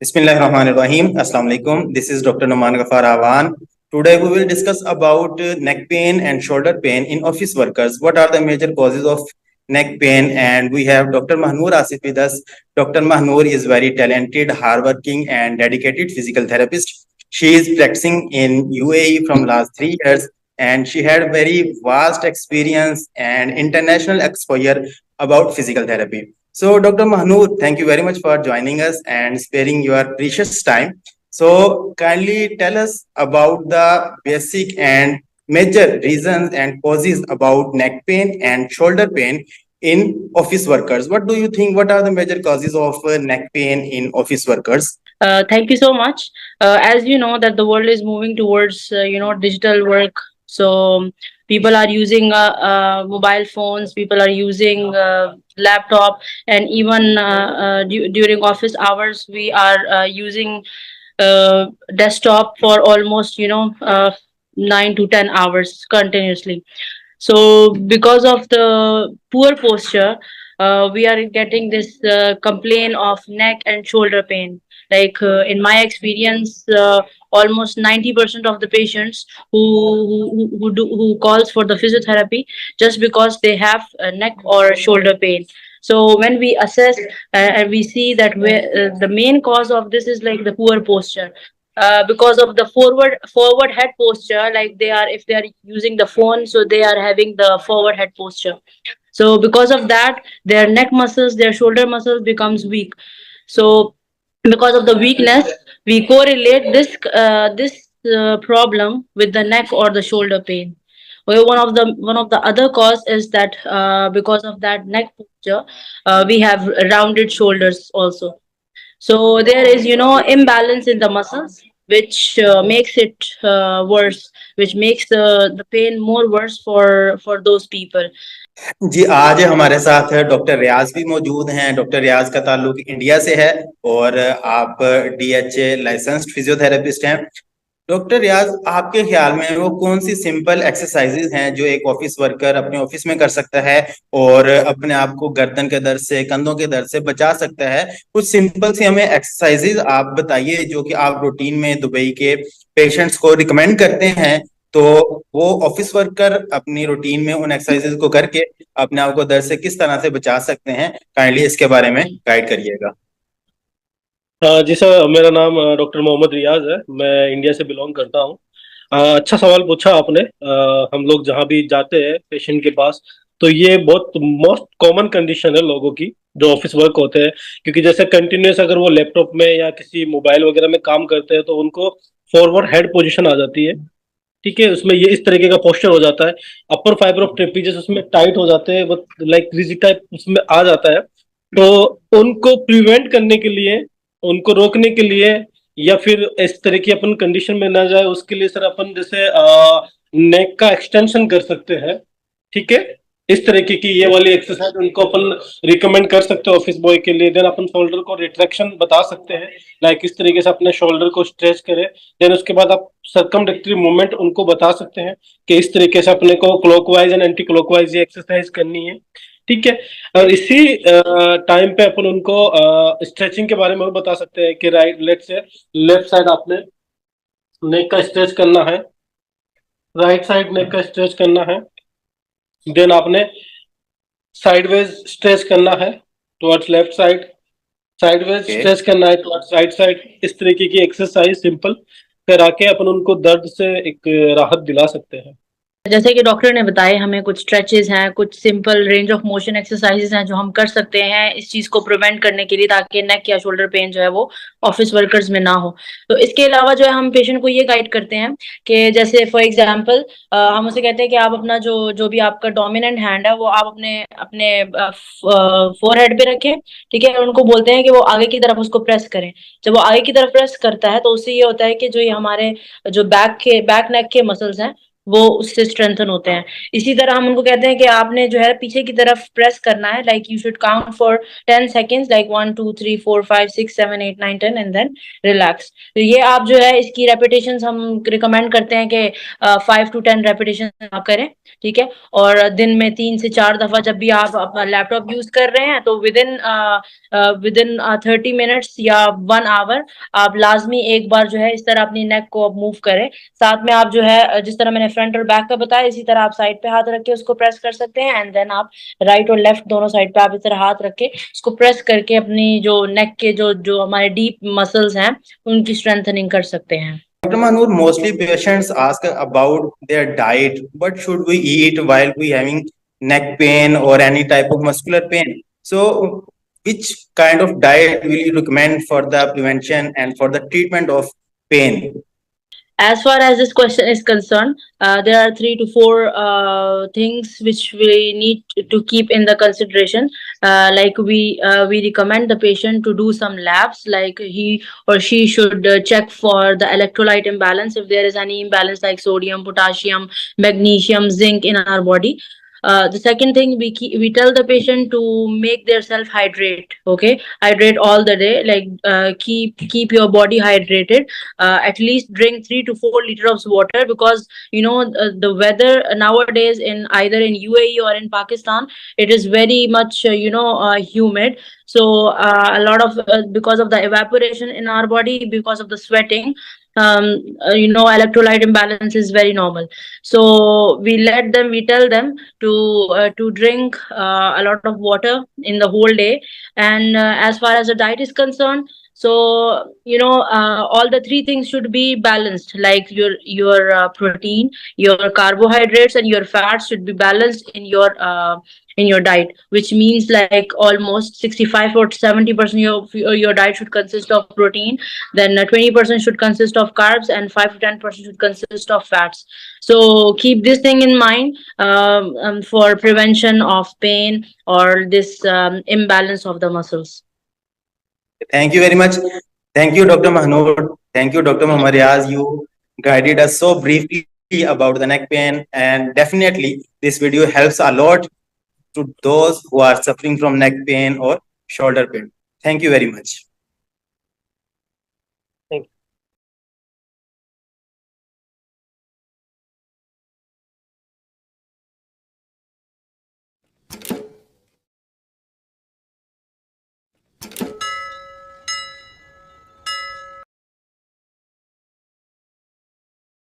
Bismillahirrahmanirrahim. Assalamu alaikum. This is Dr. Numan Ghaffar Awan. Today we will discuss about neck pain and shoulder pain in office workers. What are the major causes of neck pain? And we have Dr. Mahnoor Asif with us. Dr. Mahnoor is very talented, hardworking, and dedicated physical therapist. She is practicing in UAE from last 3 years, and she had very vast experience and international exposure about physical therapy. So, Dr. Mahnoor, thank you very much for joining us and sparing your precious time. So, kindly tell us about the basic and major reasons and causes about neck pain and shoulder pain in office workers. What do you think? What are the major causes of neck pain in office workers? Thank you so much. As you know that the world is moving towards digital work. So people are using mobile phones. People are using laptop, and even during office hours, we are using desktop for almost 9 to 10 hours continuously. So because of the poor posture, we are getting this complaint of neck and shoulder pain. Like in my experience, almost 90% of the patients who calls for the physiotherapy just because they have a neck or shoulder pain. So when we assess and we see that the main cause of this is like the poor posture, because of the forward head posture, like they are, if they are using the phone, so they are having the forward head posture. So because of that, their neck muscles, their shoulder muscles becomes weak. So because of the weakness, we correlate this problem with the neck or the shoulder pain. Well, one of the other cause is that because of that neck posture, we have rounded shoulders also. So there is, imbalance in the muscles, which makes it worse, which makes the pain more worse for those people. जी, आज हमारे साथ doctor रियाज भी मौजूद हैं। Doctor रियाज का ताल्लुक India से है और आप DHA लाइसेंस्ड फिजियोथेरेपिस्ट हैं। डॉक्टर रियाज, आपके ख्याल में वो कौन सी सिंपल एक्सरसाइजेज हैं जो एक ऑफिस वर्कर अपने ऑफिस में कर सकता है और अपने आप को गर्दन के दर्द से, कंधों के दर्द से बचा सकता है? कुछ सिंपल सी हमें एक्सरसाइजेज आप बताइए जो कि आप रूटीन में दुबई के पेशेंट्स को रिकमेंड करते हैं, तो वो ऑफिस वर्कर अपनी रूटीन में उन एक्सरसाइजेज को करके अपने आप को दर्द से किस तरह से बचा सकते हैं। काइंडली इसके बारे में गाइड करिएगा। जी सर, मेरा नाम डॉक्टर मोहम्मद रियाज है। मैं इंडिया से बिलोंग करता हूँ। अच्छा सवाल पूछा आपने। हम लोग जहाँ भी जाते हैं पेशेंट के पास, तो ये बहुत मोस्ट कॉमन कंडीशन है लोगों की जो ऑफिस वर्क होते हैं। क्योंकि जैसे कंटिन्यूस अगर वो लैपटॉप में या किसी मोबाइल वगैरह में काम करते हैं तो उनको फॉरवर्ड हेड पोजीशन आ जाती है। ठीक है, उसमें ये इस तरीके का पोस्चर हो जाता है। अपर फाइबर ऑफ ट्रेपीजियस उसमें टाइट हो जाते हैं, वो लाइक रिजिड टाइप उसमें आ जाता है। तो उनको प्रिवेंट करने के लिए, उनको रोकने के लिए, या फिर इस तरह की अपन कंडीशन में ना जाए उसके लिए सर अपन जैसे नेक का एक्सटेंशन कर सकते हैं। ठीक है, इस तरीके की ये वाली एक्सरसाइज उनको अपन रिकमेंड कर सकते हैं ऑफिस बॉय के लिए। देन अपन शोल्डर को रिट्रैक्शन बता सकते हैं, लाइक इस तरीके से अपने शोल्डर को स्ट्रेच करें। देन उसके बाद आप सर्कमडक्टरी मूवमेंट उनको बता सकते हैं कि इस तरीके से अपने को क्लॉकवाइज एंड एंटी क्लॉकवाइज ये एक्सरसाइज करनी है। ठीक है, और इसी टाइम पे अपन उनको स्ट्रेचिंग के बारे में बता सकते हैं कि राइट लेफ्ट से लेफ्ट साइड आपने नेक का स्ट्रेच करना है, राइट साइड नेक का स्ट्रेच करना है। देन आपने साइडवेज स्ट्रेच करना है towards left side, sideways stretch करना है टुवर्ड्स राइट साइड। इस तरीके की एक्सरसाइज सिंपल करा के अपन उनको दर्द से एक राहत दिला सकते हैं। जैसे कि डॉक्टर ने बताया, हमें कुछ स्ट्रेचेस हैं, कुछ simple range of motion exercises हैं जो हम कर सकते हैं इस चीज को प्रिवेंट करने के लिए, ताकि नेक या शोल्डर पेन जो है वो ऑफिस वर्कर्स में ना हो। तो इसके अलावा जो है हम पेशेंट को ये गाइड करते हैं कि जैसे फॉर एग्जांपल हम उसे कहते हैं कि आप अपना जो भी आपका डोमिनेंट हैंड है वो आप अपने अपने फोरहेड पे रखें। ठीक है, और उनको बोलते हैं कि वो आगे की तरफ उसको प्रेस करें। जब वो आगे की तरफ प्रेस करता है तो उससे ये होता है कि जो ये हमारे जो बैक नेक के मसल्स हैं वो उससे स्ट्रेंथन होते हैं। इसी तरह हम उनको कहते हैं कि आपने जो है पीछे की तरफ प्रेस करना है, like you should count for 10 seconds, like 1 2 3 4 5 6 7 8 9 10 and then relax. तो ये आप जो है इसकी रेपिटेशंस हम रिकमेंड करते हैं कि 5 to 10 रेपिटेशन आप करें, ठीक है। और दिन में 3 से 4 दफा जब भी आप अपना लैपटॉप यूज कर रहे हैं तो विदिन 30 मिनट्स या 1 आवर आप लाजमी एक बार जो है इस तरह अपनी नेक को मूव करें। साथ में आप जो है जिस तरह मैंने फ्रंट और बैक का बताया, इसी तरह आप साइड पे हाथ रख के उसको प्रेस कर सकते हैं, एंड देन आप राइट और लेफ्ट दोनों साइड पे आप इस तरह हाथ रख के उसको प्रेस करके अपनी जो नेक के जो जो हमारे डीप मसल्स हैं उनकी स्ट्रेंथनिंग कर सकते हैं। Dr. Manur, mostly patients ask about their diet. What should we eat while we having neck pain or any type of muscular pain? So, which kind of diet will you recommend for the prevention and for the treatment of pain? As far as this question is concerned, there are 3 to 4 things which we need to keep in the consideration. Like we recommend the patient to do some labs, like he or she should check for the electrolyte imbalance, if there is any imbalance like sodium, potassium, magnesium, zinc in our body. The second thing, we tell the patient to make their self hydrate. Okay, hydrate all the day, like keep your body hydrated. At least drink 3 to 4 liters of water, because you know the weather nowadays in either in UAE or in Pakistan, it is very much humid. So a lot of because of the evaporation in our body, because of the sweating, electrolyte imbalance is very normal. So we tell them to drink a lot of water in the whole day. And as far as the diet is concerned, so all the three things should be balanced, like your protein, your carbohydrates, and your fats should be balanced in your diet, which means like almost 65 or 70% of your diet should consist of protein, then 20% should consist of carbs, and 5 to 10% should consist of fats. So keep this thing in mind for prevention of pain or this imbalance of the muscles. Thank you very much. Thank you, Dr. Mahnoor. Thank you, Dr. Muhammad Riaz. You guided us so briefly about the neck pain, and definitely this video helps a lot to those who are suffering from neck pain or shoulder pain. Thank you very much.